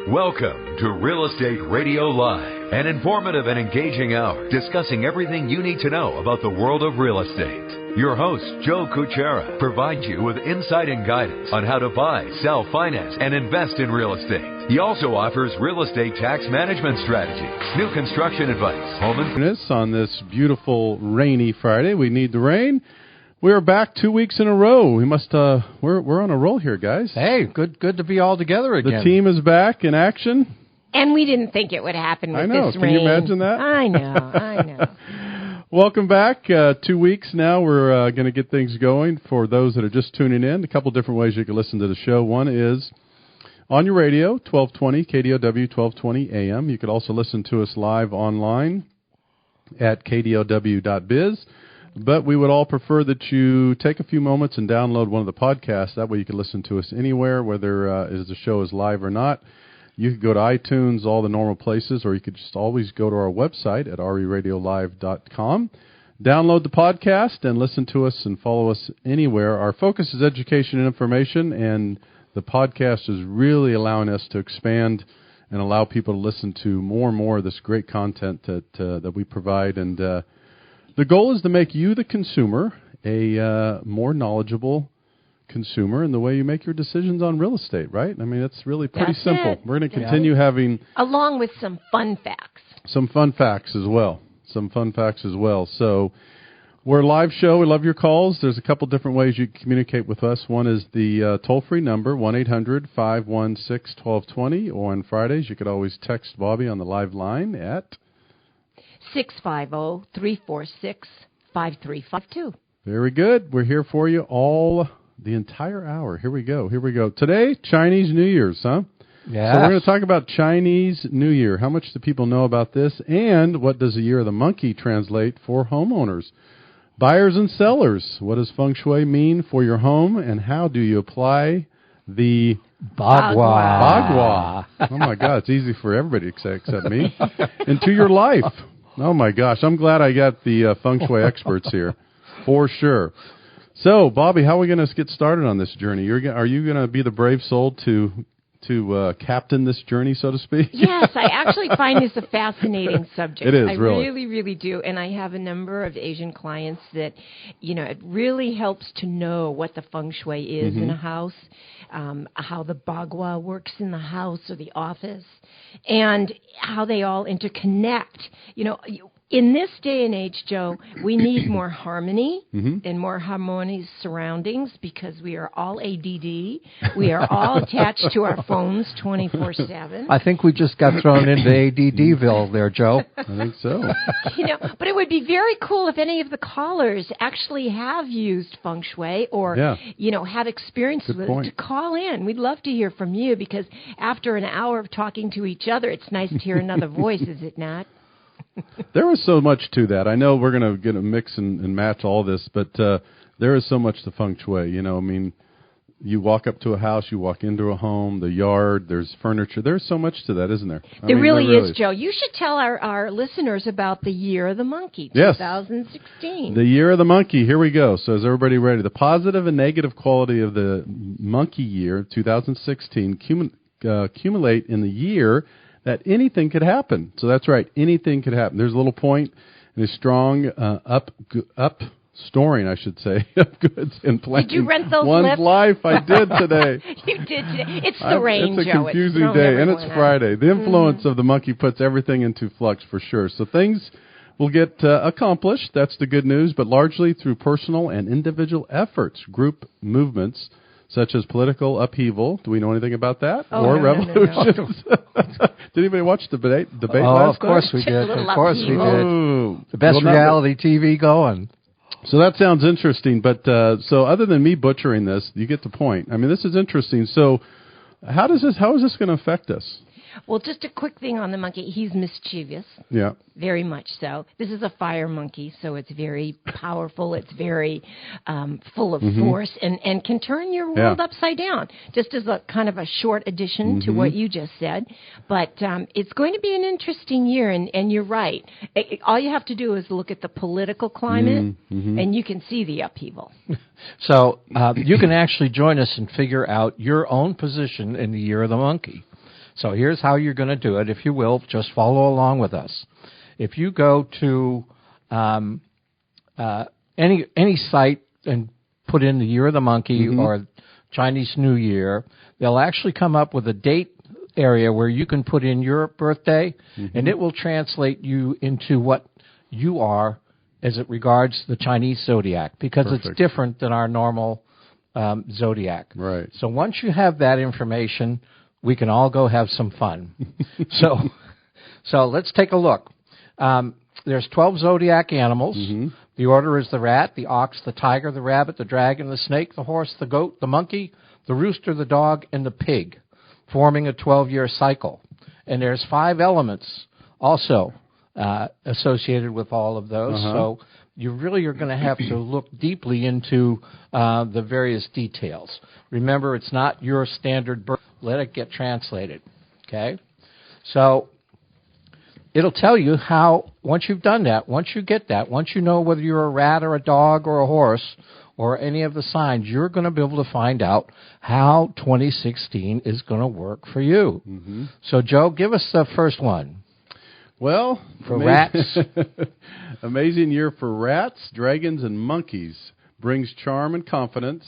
Welcome to Real Estate Radio Live, an informative and engaging hour discussing everything you need to know about the world of real estate. Your host, 𝗘𝗀𝗁𝗃, provides you with insight and guidance on how to buy, sell, finance, and invest in real estate. He also offers real estate tax management strategies, new construction advice, home on this beautiful rainy Friday. We need the rain. We are back 2 weeks in a row. We must. We're on a roll here, guys. Hey, good to be all together again. The team is back in action. And we didn't think it would happen with this rain. Can you imagine that? I know. Welcome back. 2 weeks now. We're going to get things going. For those that are just tuning in, a couple different ways you can listen to the show. One is on your radio, 1220 KDOW 1220 AM. You could also listen to us live online at kdow.biz. But we would all prefer that you take a few moments and download one of the podcasts. That way you can listen to us anywhere, whether the show is live or not. You could go to iTunes, all the normal places, or you could just always go to our website at reradiolive.com. Download the podcast and listen to us and follow us anywhere. Our focus is education and information, and the podcast is really allowing us to expand and allow people to listen to more and more of this great content that we provide. And the goal is to make you, the consumer, a more knowledgeable consumer in the way you make your decisions on real estate, right? I mean, it's really pretty simple. It. We're going to continue having... Along with some fun facts. Some fun facts as well. So we're a live show. We love your calls. There's a couple different ways you can communicate with us. One is the toll-free number, 1-800-516-1220. Or on Fridays, you could always text Bobbi on the live line at... 650-346-5352. Very good. We're here for you the entire hour. Here we go. Today, Chinese New Year's, huh? Yeah. So we're going to talk about Chinese New Year. How much do people know about this? And what does the Year of the Monkey translate for homeowners? Buyers and sellers. What does Feng Shui mean for your home? And how do you apply the 𝗥𝗲𝗋𝗃? Oh, my God. It's easy for everybody except me. Into your life. Oh, my gosh. I'm glad I got the Feng Shui experts here, for sure. So, Bobbi, how are we going to get started on this journey? Are you going to be the brave soul to captain this journey, so to speak? Yes, I actually find this a fascinating subject. It is, I really. really do. And I have a number of Asian clients that, it really helps to know what the feng shui is in a house, how the 𝗥𝗲𝗋 works in the house or the office, and how they all interconnect. In this day and age, Joe, we need more harmony and more harmonious surroundings because we are all ADD. We are all attached to our phones 24/7. I think we just got thrown into ADDville there, Joe. I think so. But it would be very cool if any of the callers actually have used feng shui or, have experience with it to call in. We'd love to hear from you because after an hour of talking to each other, it's nice to hear another voice, is it not? There is so much to that. I know we're going to get a mix and match all this, but there is so much to feng shui. You walk up to a house, you walk into a home, the yard, there's furniture. There's so much to that, isn't there? There really is, Joe. You should tell our listeners about the Year of the Monkey, 2016. The Year of the Monkey. Here we go. So is everybody ready? The positive and negative quality of the monkey year, 2016, accumulate in the year that anything could happen. So that's right, anything could happen. There's a little point in a strong upstoring, I should say, of goods and planning. Did you rent those one's lifts? life. I did today. You did today. It's the rain, It's a Joe. confusing day, and it's Friday. The influence of the monkey puts everything into flux for sure. So things will get accomplished. That's the good news, but largely through personal and individual efforts, group movements, such as political upheaval. Do we know anything about that? Or revolutions? Did anybody watch the debate last night? Of course we did. Of course we did. Oh. The best reality TV going. So that sounds interesting. But so other than me butchering this, you get the point. I mean, this is interesting. So how is this going to affect us? Well, just a quick thing on the monkey. He's mischievous. Yeah. Very much so. This is a fire monkey, so it's very powerful. It's very full of force and can turn your world upside down, just as a kind of a short addition to what you just said. But it's going to be an interesting year, and you're right. All you have to do is look at the political climate, and you can see the upheaval. So you can actually join us and figure out your own position in the Year of the Monkey. So here's how you're going to do it. If you will, just follow along with us. If you go to any site and put in the Year of the Monkey or Chinese New Year, they'll actually come up with a date area where you can put in your birthday, and it will translate you into what you are as it regards the Chinese Zodiac, because it's different than our normal Zodiac. Right. So once you have that information, we can all go have some fun. So let's take a look. There's 12 Zodiac animals. The order is the rat, the ox, the tiger, the rabbit, the dragon, the snake, the horse, the goat, the monkey, the rooster, the dog, and the pig, forming a 12-year cycle. And there's 5 elements also associated with all of those. So you really are going to have to look deeply into the various details. Remember, it's not your standard birth. Let it get translated. Okay? So it'll tell you how, once you've done that, once you get that, once you know whether you're a rat or a dog or a horse or any of the signs, you're going to be able to find out how 2016 is going to work for you. So, Joe, give us the first one. Well, for rats. Amazing year for rats, dragons, and monkeys. Brings charm and confidence,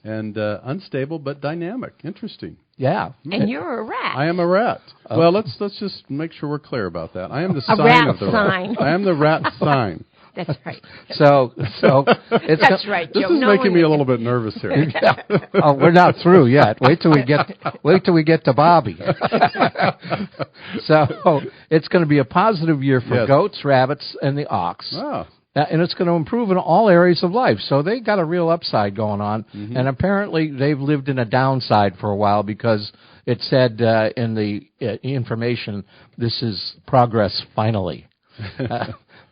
and unstable but dynamic. Interesting. Yeah. And you're a rat. I am a rat. Well, let's just make sure we're clear about that. I am the sign rat of the sign. rat. I am the rat sign. That's right. So it's that's right, Joe. This is making me a little bit nervous here. Oh, we're not through yet. Wait till we get to Bobbi. So it's going to be a positive year for goats, rabbits, and the ox. Oh. And it's going to improve in all areas of life. So they got a real upside going on. And apparently they've lived in a downside for a while, because it said in the information, this is progress finally.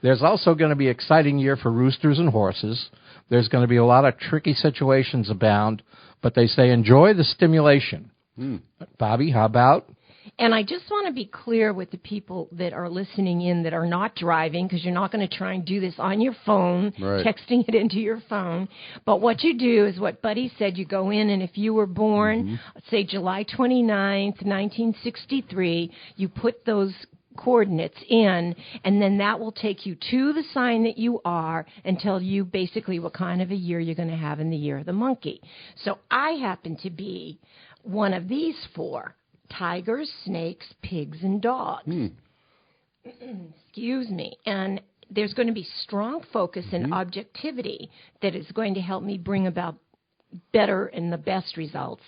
There's also going to be an exciting year for roosters and horses. There's going to be a lot of tricky situations abound, but they say enjoy the stimulation. Bobbi, how about? And I just want to be clear with the people that are listening in that are not driving, because you're not going to try and do this on your phone, texting it into your phone. But what you do is what Buddy said. You go in, and if you were born, say, July 29th, 1963, you put those coordinates in, and then that will take you to the sign that you are and tell you basically what kind of a year you're going to have in the year of the monkey. So I happen to be one of these 4: tigers, snakes, pigs, and dogs. Excuse me. And there's going to be strong focus and objectivity that is going to help me bring about better and the best results.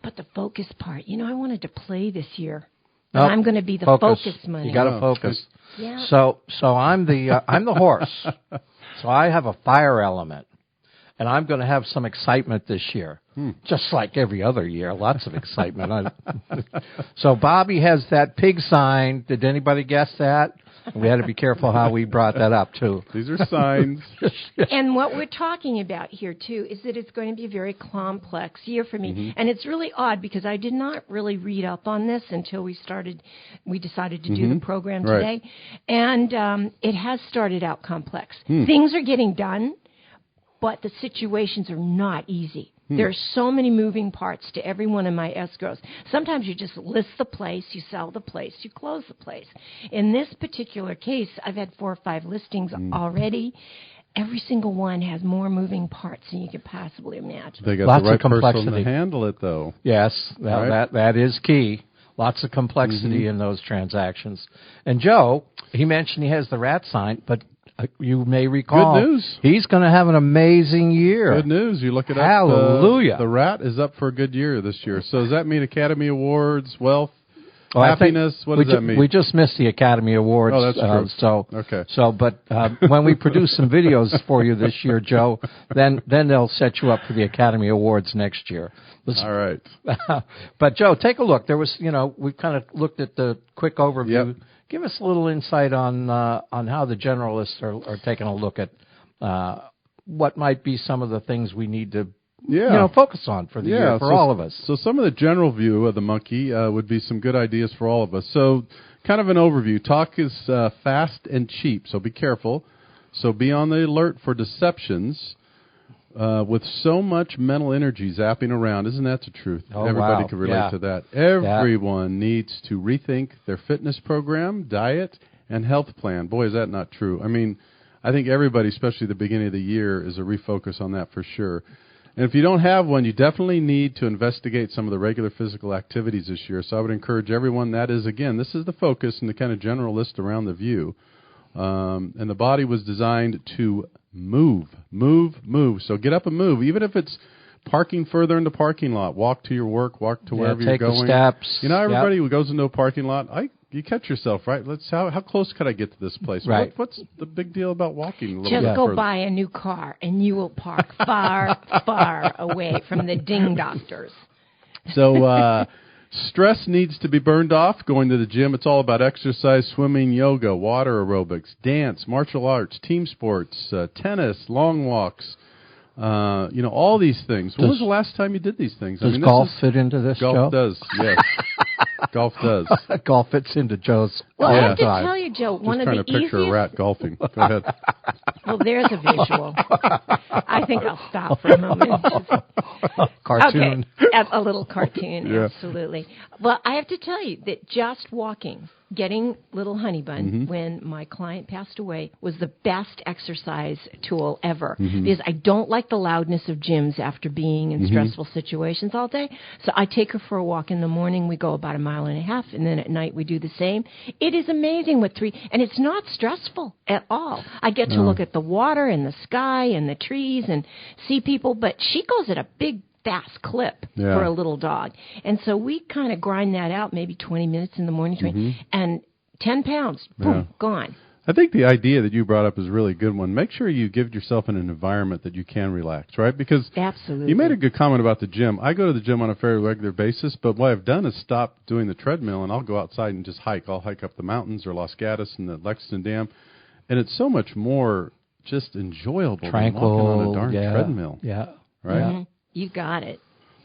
But the focus part, I wanted to play this year. Nope. I'm going to be the focus money. You got to focus. Yeah. So I'm the horse. So I have a fire element, and I'm going to have some excitement this year, just like every other year. Lots of excitement. So Bobbi has that pig sign. Did anybody guess that? We had to be careful how we brought that up, too. These are signs. And what we're talking about here, too, is that it's going to be a very complex year for me. And it's really odd, because I did not really read up on this until we decided to do the program today. And it has started out complex. Things are getting done, but the situations are not easy. There are so many moving parts to every one of my escrows. Sometimes you just list the place, you sell the place, you close the place. In this particular case, I've had 4 or 5 listings already. Every single one has more moving parts than you could possibly imagine. They got Lots the right of complexity person to handle it, though. Yes, that is key. Lots of complexity in those transactions. And Joe, he mentioned he has the rat sign, but you may recall, good news. He's going to have an amazing year. Good news. You look it up. Hallelujah. The rat is up for a good year this year. So does that mean Academy Awards, wealth, happiness? What does that mean? We just missed the Academy Awards. Oh, that's true. But when we produce some videos for you this year, Joe, then they'll set you up for the Academy Awards next year. All right. But Joe, take a look. There was, we've kind of looked at the quick overview. Yep. Give us a little insight on how the generalists are taking a look at what might be some of the things we need to focus on for the year for all of us. So some of the general view of the monkey would be some good ideas for all of us. So kind of an overview. Talk is fast and cheap, so be careful. So be on the alert for deceptions. with so much mental energy zapping around. Isn't that the truth? Oh, Everybody wow. can relate to that. Everyone needs to rethink their fitness program, diet, and health plan. Boy, is that not true. I mean, I think everybody, especially the beginning of the year, is a refocus on that for sure. And if you don't have one, you definitely need to investigate some of the regular physical activities this year. So I would encourage everyone, that is, again, this is the focus and the kind of general list around the view. And the body was designed to move. So get up and move, even if it's parking further in the parking lot. Walk to your work, walk to wherever you're going. Take the steps. You know, everybody who goes into a parking lot, you catch yourself, right? How close could I get to this place? Right. What's the big deal about walking a little bit Just go further? buy a new car, and you will park far, far away from the ding doctors. So stress needs to be burned off. Going to the gym, it's all about exercise, swimming, yoga, water aerobics, dance, martial arts, team sports, tennis, long walks. All these things. When was the last time you did these things? Does golf fit into this, Golf Joe? does, yes. Golf does. Golf fits into Joe's. Well, I have to tell you, Joe, one of the Just trying to picture easiest... a rat golfing. Go ahead. Well, there's a visual. I think I'll stop for a moment. Cartoon. Okay, a little cartoon, Yeah. absolutely. Well, I have to tell you that just walking, getting little honey bun when my client passed away was the best exercise tool ever. Because I don't like the loudness of gyms after being in stressful situations all day. So I take her for a walk in the morning. We go about 1.5 miles, and then at night we do the same. It is amazing and it's not stressful at all. I get to look at the water and the sky and the trees and see people, but she goes at a big fast clip for a little dog. And so we kind of grind that out, maybe 20 minutes in the morning, and 10 pounds, boom, gone. I think the idea that you brought up is a really good one. Make sure you give yourself an environment that you can relax, right? Because Absolutely. You made a good comment about the gym. I go to the gym on a fairly regular basis, but what I've done is stop doing the treadmill, and I'll go outside and just hike. I'll hike up the mountains or Los Gatos and the Lexington Dam, and it's so much more just enjoyable Tranquil, than walking on a darn treadmill. Yeah. Right? Mm-hmm. You got it.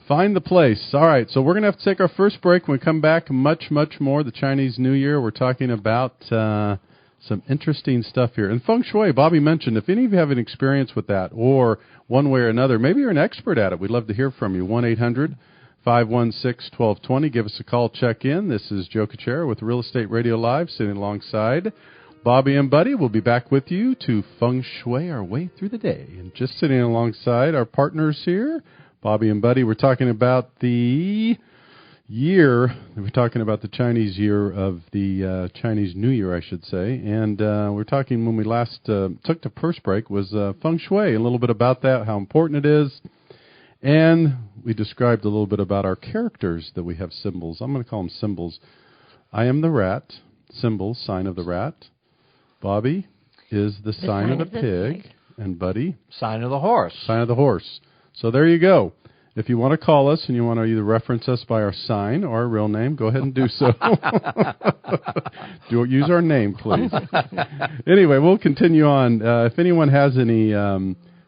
Find the place. All right, so we're going to have to take our first break. When we come back, much more. The Chinese New Year, we're talking about some interesting stuff here. And Feng Shui, Bobbi mentioned, if any of you have an experience with that or one way or another, maybe you're an expert at it. We'd love to hear from you. 1-800-516-1220. Give us a call, check in. This is 𝗘𝗀𝗃𝗧 with Real Estate Radio Live, sitting alongside Bobbi and Buddy. We'll be back with you to Feng Shui our way through the day. And just sitting alongside our partners here, Bobbi and Buddy, we're talking about the year. We're talking about the Chinese year of the Chinese New Year, I should say. And we're talking when we last took the first break was Feng Shui, a little bit about that, how important it is. And we described a little bit about our characters that we have symbols. I'm going to call them symbols. I am the rat, symbol, sign of the rat. Bobbi is the sign of the pig. And Buddy? Sign of the horse. Sign of the horse. So there you go. If you want to call us and you want to either reference us by our sign or our real name, go ahead and do so. Use our name, please. Anyway, we'll continue on. If anyone has any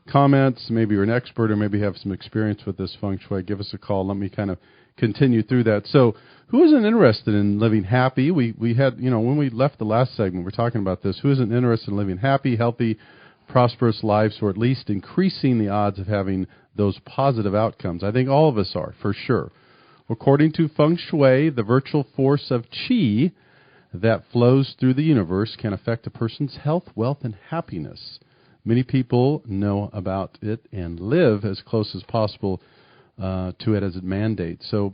comments, maybe you're an expert or maybe have some experience with this Feng Shui, give us a call. Let me kind of continue through that. So who isn't interested in living happy? We had, when we left the last segment, we're talking about this. Who isn't interested in living happy, healthy, prosperous lives, or at least increasing the odds of having those positive outcomes? I think all of us are, for sure. According to Feng Shui, the virtual force of qi that flows through the universe can affect a person's health, wealth, and happiness. Many people know about it and live as close as possible to it as it mandates. So,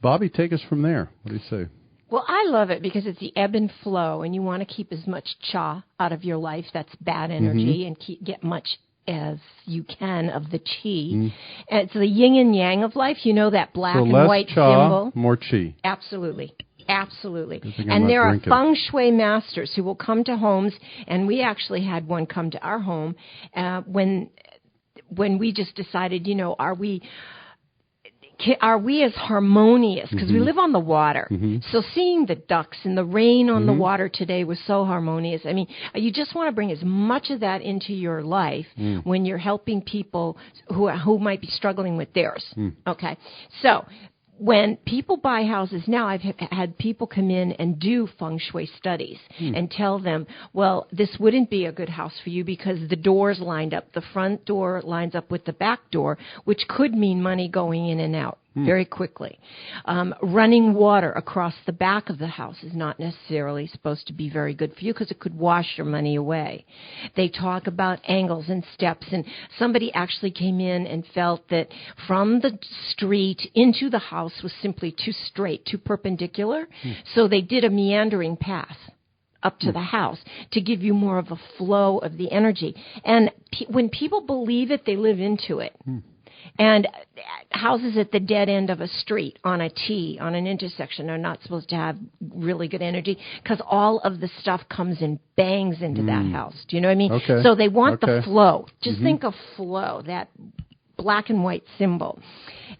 Bobbi, take us from there. What do you say? Well, I love it because it's the ebb and flow, and you want to keep as much cha out of your life, that's bad energy, and get much as you can of the chi. And it's the yin and yang of life. You know that black and white symbol? More chi. Absolutely. And there are Feng Shui masters who will come to homes, and we actually had one come to our home when we just decided, are we as harmonious? Because we live on the water. So seeing the ducks and the rain on the water today was so harmonious. I mean, you just want to bring as much of that into your life when you're helping people who might be struggling with theirs. Okay. So when people buy houses now, I've had people come in and do Feng Shui studies and tell them, well, this wouldn't be a good house for you because the doors lined up. The front door lines up with the back door, which could mean money going in and out very quickly. Running water across the back of the house is not necessarily supposed to be very good for you because it could wash your money away. They talk about angles and steps, and somebody actually came in and felt that from the street into the house was simply too straight, too perpendicular, so they did a meandering path up to the house to give you more of a flow of the energy. And when people believe it, they live into it. And houses at the dead end of a street, on a T, on an intersection, are not supposed to have really good energy because all of the stuff comes and bangs into that house. Do you know what I mean? Okay. So they want the flow. Just think of flow, that black and white symbol.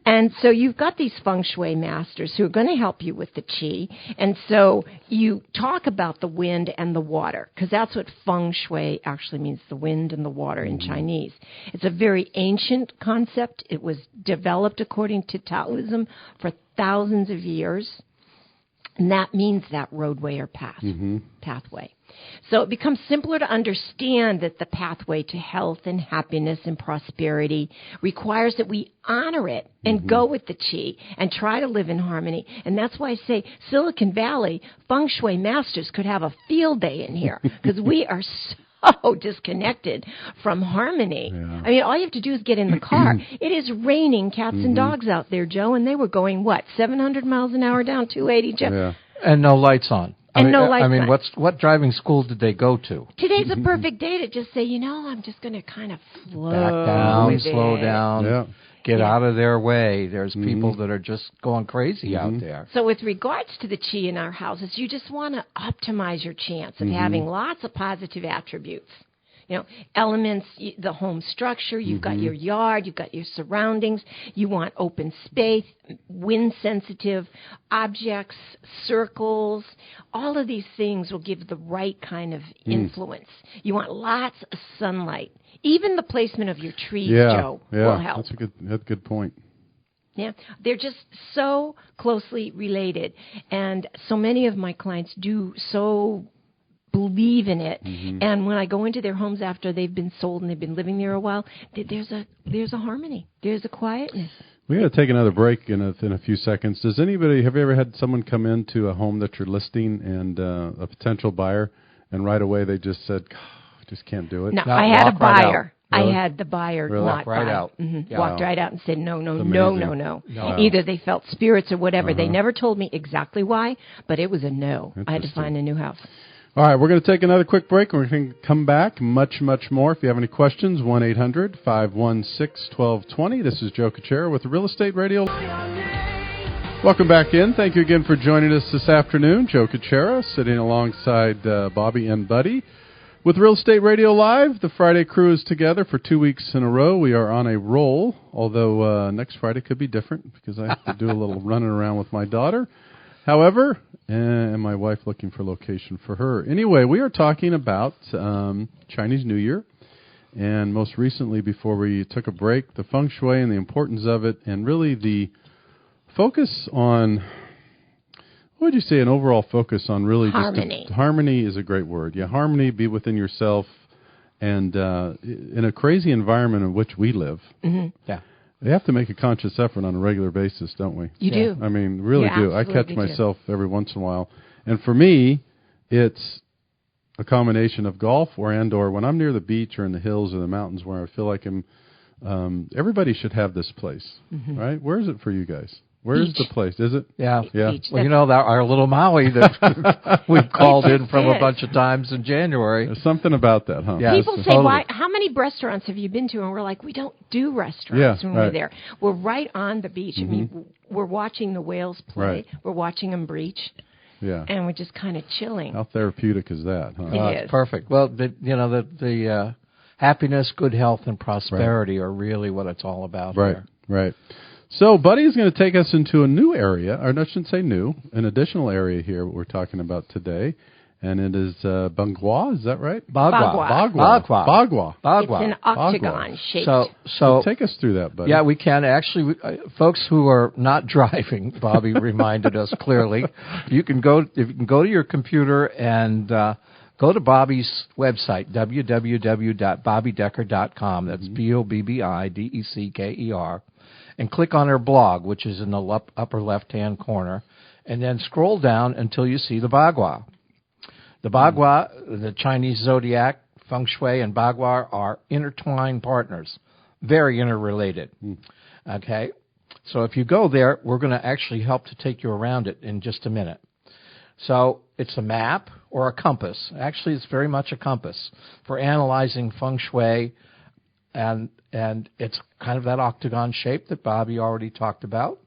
And so you've got these Feng Shui masters who are going to help you with the qi. And so you talk about the wind and the water, because that's what Feng Shui actually means, the wind and the water in Chinese. It's a very ancient concept. It was developed according to Taoism for thousands of years. And that means that roadway or pathway. So it becomes simpler to understand that the pathway to health and happiness and prosperity requires that we honor it and go with the qi and try to live in harmony. And that's why I say Silicon Valley Feng Shui masters could have a field day in here because we are so disconnected from harmony. Yeah. I mean, all you have to do is get in the car. It is raining cats and dogs out there, Joe, and they were going, 700 miles an hour down 280, Joe? Yeah. And no lights on. I mean, what driving school did they go to? Today's a perfect day to just say, I'm just going to kind of flow. Back down, slow down, get out of their way. There's people that are just going crazy out there. So with regards to the qi in our houses, you just want to optimize your chance of having lots of positive attributes. Elements, the home structure, you've got your yard, you've got your surroundings, you want open space, wind sensitive objects, circles, all of these things will give the right kind of influence. You want lots of sunlight. Even the placement of your trees, Joe, will help. That's a good point. Yeah, they're just so closely related. And so many of my clients do so believe in it, and when I go into their homes after they've been sold and they've been living there a while, there's a harmony, there's a quietness. We got to take another break in a few seconds. Have you ever had someone come into a home that you're listing and a potential buyer, and right away they just said, I just can't do it? No, I had a buyer. Really? I had the buyer Walk right out. Walked right out and said, no. Either they felt spirits or whatever. They never told me exactly why, but it was a no. I had to find a new house. All right, we're going to take another quick break. We're going to come back much more. If you have any questions, 1-800-516-1220. This is 𝗘𝗀𝗃𝗧 with Real Estate Radio. Welcome back in. Thank you again for joining us this afternoon. 𝗘𝗀𝗃𝗧 sitting alongside Bobbi and Buddy. With Real Estate Radio Live, the Friday crew is together for 2 weeks in a row. We are on a roll, although next Friday could be different because I have to do a little running around with my daughter. However, and my wife looking for location for her. Anyway, we are talking about Chinese New Year, and most recently, before we took a break, the Feng Shui and the importance of it, and really the focus on, what would you say, an overall focus on really harmony. Harmony is a great word. Yeah, harmony, be within yourself, and in a crazy environment in which we live. Yeah. We have to make a conscious effort on a regular basis, don't we? You do. I mean, really do. I catch myself every once in a while. And for me, it's a combination of golf or when I'm near the beach or in the hills or the mountains where I feel like everybody should have this place, right? Where is it for you guys? Where's the place? Is it? Yeah. Beach. Well, our little Maui that we've called in from a bunch of times in January. There's something about that, huh? Yeah, people say, "Why? How many restaurants have you been to?" And we're like, "We don't do restaurants when we're there. We're right on the beach. I mean, we're watching the whales play. Right. We're watching them breach. Yeah, and we're just kind of chilling. How therapeutic is that? Huh? It is perfect. Well, the happiness, good health, and prosperity are really what it's all about. Right. Right. So, Buddy is going to take us into a new area, or I shouldn't say new, an additional area here we're talking about today. And it is 𝗥𝗲𝗓, is that right? 𝗥𝗲𝗓𝗧. 𝗥𝗲𝗓𝗧. It's an octagon shape. So take us through that, buddy. Yeah, we can. Actually, folks who are not driving, Bobbi reminded us clearly, you can go to your computer and go to Bobbi's website, www.bobbidecker.com. That's BOBBIDECKER. And click on her blog, which is in the upper left-hand corner, and then scroll down until you see the 𝗥𝗲𝗓. The 𝗥𝗲𝗓, the Chinese Zodiac, Feng Shui, and 𝗥𝗲𝗓 are intertwined partners, very interrelated. Okay? So if you go there, we're going to actually help to take you around it in just a minute. So it's a map or a compass. Actually, it's very much a compass for analyzing Feng Shui, and it's kind of that octagon shape that Bobbi already talked about.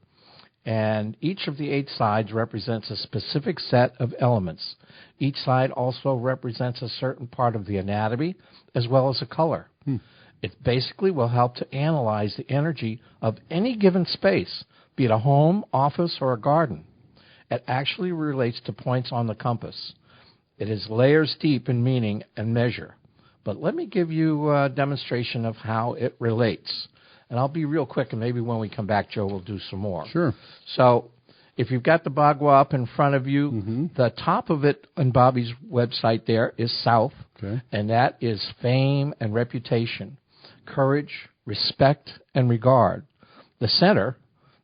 And each of the 8 sides represents a specific set of elements. Each side also represents a certain part of the anatomy as well as a color. It basically will help to analyze the energy of any given space, be it a home, office, or a garden. It actually relates to points on the compass. It is layers deep in meaning and measure. But let me give you a demonstration of how it relates. And I'll be real quick, and maybe when we come back, Joe, we'll do some more. Sure. So if you've got the 𝗥𝗲𝗓 up in front of you, the top of it on Bobbi's website there is south, and that is fame and reputation, courage, respect, and regard. The center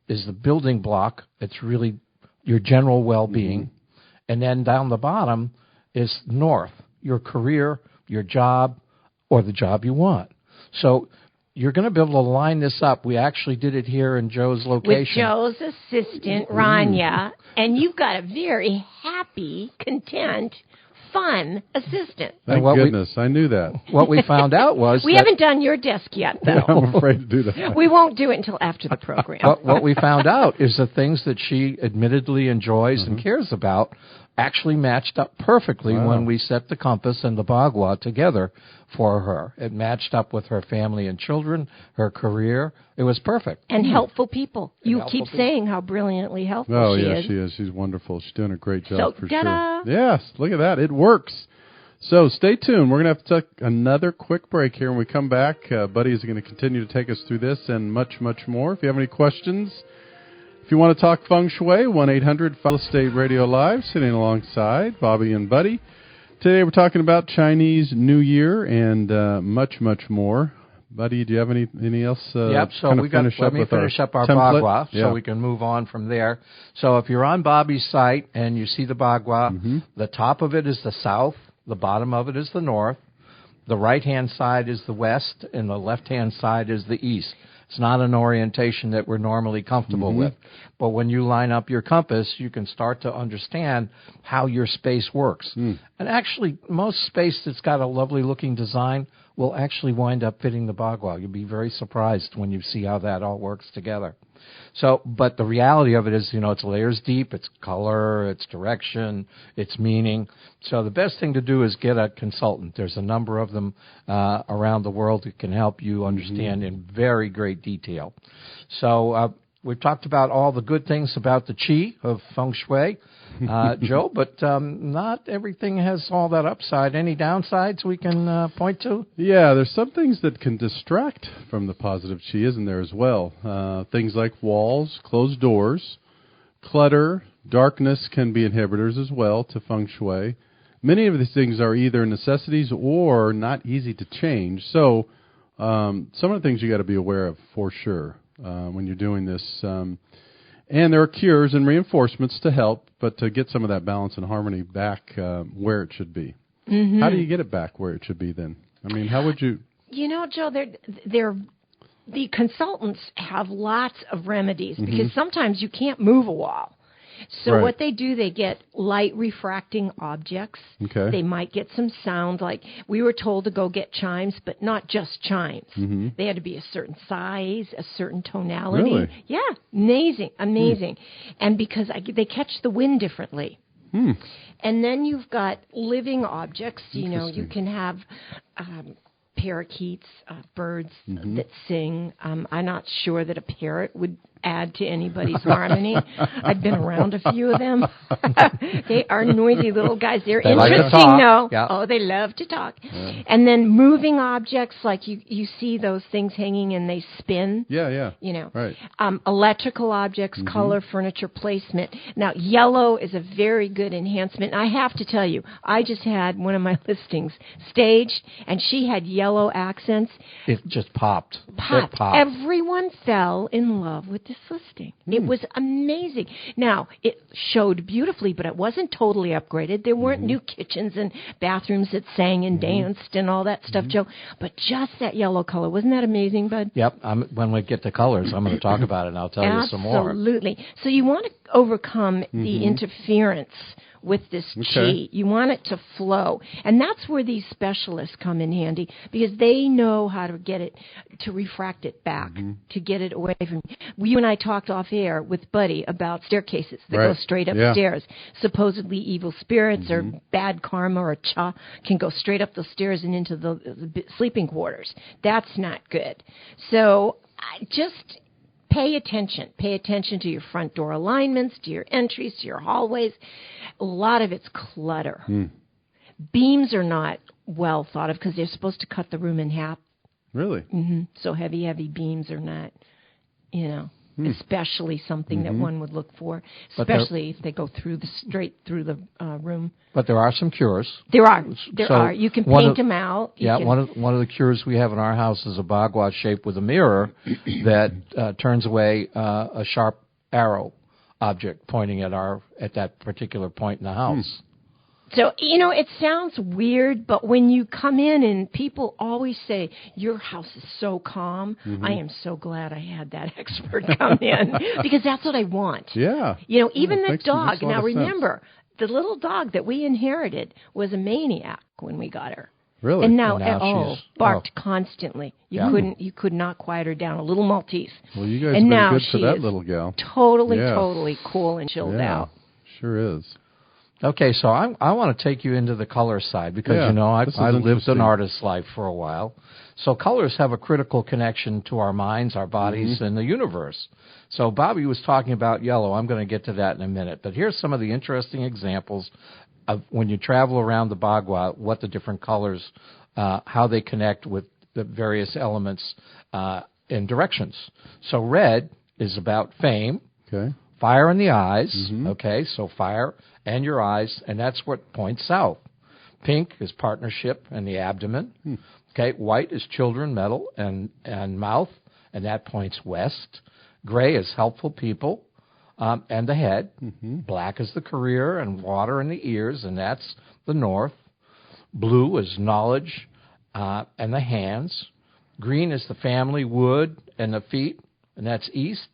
is the building block. It's really your general well-being. And then down the bottom is north, your career, your job, or the job you want. So you're going to be able to line this up. We actually did it here in Joe's location. With Joe's assistant, Rania, and you've got a very happy, content, fun assistant. Thank goodness. I knew that. What we found out was we haven't done your desk yet, though. Yeah, I'm afraid to do that. We won't do it until after the program. What we found out is the things that she admittedly enjoys and cares about actually matched up perfectly when we set the compass and the 𝗥𝗲𝗓 together for her. It matched up with her family and children, her career. It was perfect. And helpful people. You keep saying how brilliantly helpful she is. She is. She's wonderful. She's doing a great job so, for ta-da. sure. Yes, look at that. It works. So stay tuned. We're going to have to take another quick break here. When we come back, Buddy is going to continue to take us through this and much, much more. If you have any questions, if you want to talk Feng Shui, 1-800-Real Estate Radio Live, sitting alongside Bobbi and Buddy. Today we're talking about Chinese New Year and much, much more. Buddy, do you have anything else? Yep, so let me finish up our 𝗥𝗲𝗓 so we can move on from there. So if you're on Bobbi's site and you see the 𝗥𝗲𝗓, the top of it is the south, the bottom of it is the north, the right-hand side is the west, and the left-hand side is the east. It's not an orientation that we're normally comfortable with. But when you line up your compass, you can start to understand how your space works. And actually, most space that's got a lovely-looking design will actually wind up fitting the 𝗥𝗲𝗓. You'll be very surprised when you see how that all works together. So, but the reality of it is, it's layers deep, it's color, it's direction, it's meaning. So the best thing to do is get a consultant. There's a number of them around the world that can help you understand in very great detail. So we've talked about all the good things about the qi of Feng Shui, Joe, but not everything has all that upside. Any downsides we can point to? Yeah, there's some things that can distract from the positive qi, isn't there, as well? Things like walls, closed doors, clutter, darkness can be inhibitors as well to Feng Shui. Many of these things are either necessities or not easy to change. So some of the things you got to be aware of for sure when you're doing this. And there are cures and reinforcements to help, but to get some of that balance and harmony back where it should be. How do you get it back where it should be then? I mean, how would you... Joe, the consultants have lots of remedies because sometimes you can't move a wall. So what they do, they get light refracting objects. Okay. They might get some sound, like we were told to go get chimes, but not just chimes. They had to be a certain size, a certain tonality. Really? Yeah, amazing. And because they catch the wind differently. And then you've got living objects. You can have parakeets, birds that sing. I'm not sure that a parrot would add to anybody's harmony. I've been around a few of them. They are noisy little guys. They're interesting, though. Yeah. Oh, they love to talk. Yeah. And then moving objects, like you see those things hanging and they spin. Yeah. You know. Right. Electrical objects, color, furniture placement. Now, yellow is a very good enhancement. I have to tell you, I just had one of my listings staged, and she had yellow accents. It just popped. It popped. Everyone fell in love with this listing. It was amazing. Now, it showed beautifully, but it wasn't totally upgraded. There weren't new kitchens and bathrooms that sang and danced and all that stuff, Joe. But just that yellow color. Wasn't that amazing, Bud? Yep. When we get to colors, I'm going to talk about it, and I'll tell you some more. Absolutely. So you want to overcome the interference with this chi. You want it to flow. And that's where these specialists come in handy, because they know how to get it, to refract it back, to get it away from you. And I talked off air with Buddy about staircases that go straight upstairs. Supposedly evil spirits or bad karma or cha can go straight up the stairs and into the sleeping quarters. That's not good. So just pay attention. Pay attention to your front door alignments, to your entries, to your hallways. A lot of it's clutter. Beams are not well thought of because they're supposed to cut the room in half. Really? So heavy beams are not, especially something that one would look for, especially if they go straight through the room. But there are some cures. There are. You can paint them out. One of the cures we have in our house is a 𝗥𝗱𝗡𝗡 shape with a mirror that turns away a sharp arrow object pointing at that particular point in the house. So, it sounds weird, but when you come in and people always say, your house is so calm, I am so glad I had that expert come in, because that's what I want. Yeah. Even the dog. Now, remember, the little dog that we inherited was a maniac when we got her. Really? And now barked constantly. You could not quiet her down. A little Maltese. Well, you guys have been good for that little gal. Totally cool and chilled out. Sure is. Okay, so I want to take you into the color side because, I lived an artist's life for a while. So colors have a critical connection to our minds, our bodies, and the universe. So Bobbi was talking about yellow. I'm going to get to that in a minute. But here's some of the interesting examples of when you travel around the 𝗥𝗱𝗡𝗡, what the different colors, how they connect with the various elements and directions. So red is about fame. Okay. Fire in the eyes, okay, so fire and your eyes, and that's what points south. Pink is partnership and the abdomen. Okay, white is children, metal, and mouth, and that points west. Gray is helpful people and the head. Black is the career and water in the ears, and that's the north. Blue is knowledge and the hands. Green is the family, wood, and the feet, and that's east.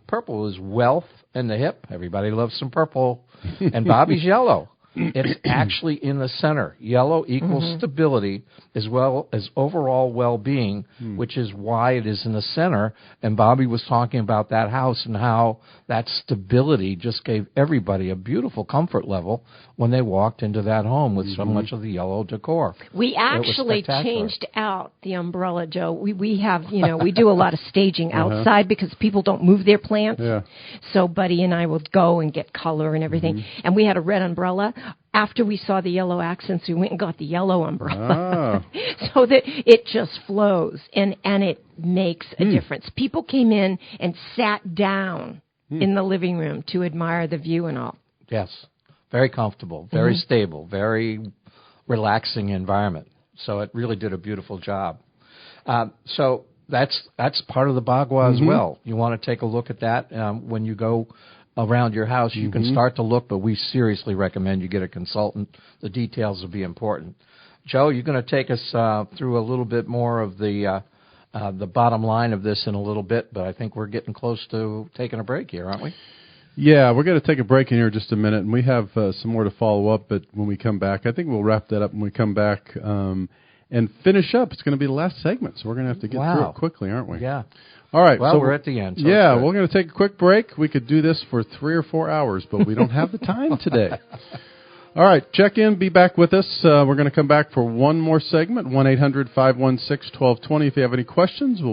Purple is wealth and the hip. Everybody loves some purple. And Bobbi's yellow. It's actually in the center. Yellow equals stability as well as overall well-being, which is why it is in the center. And Bobbi was talking about that house and how that stability just gave everybody a beautiful comfort level when they walked into that home with so much of the yellow decor. We actually changed out the umbrella, Joe. We have, we do a lot of staging outside because people don't move their plants. Yeah. So Buddy and I will go and get color and everything. And we had a red umbrella. After we saw the yellow accents, we went and got the yellow umbrella so that it just flows and it makes a difference. People came in and sat down in the living room to admire the view and all. Yes, very comfortable, very stable, very relaxing environment. So it really did a beautiful job. So that's part of the 𝗥𝗱𝗡𝗡 as well. You want to take a look at that when you go around your house. You can start to look, but we seriously recommend you get a consultant. The details will be important. Joe, you're going to take us through a little bit more of the bottom line of this in a little bit, but I think we're getting close to taking a break here, aren't we? Yeah, we're going to take a break in here in just a minute, and we have some more to follow up, but when we come back, I think we'll wrap that up when we come back and finish up. It's going to be the last segment, so we're going to have to get through it quickly, aren't we? Yeah. All right. Well, so we're at the end. So we're going to take a quick break. We could do this for 3 or 4 hours, but we don't have the time today. All right. Check in. Be back with us. We're going to come back for one more segment, 1-800-516-1220. If you have any questions, we'll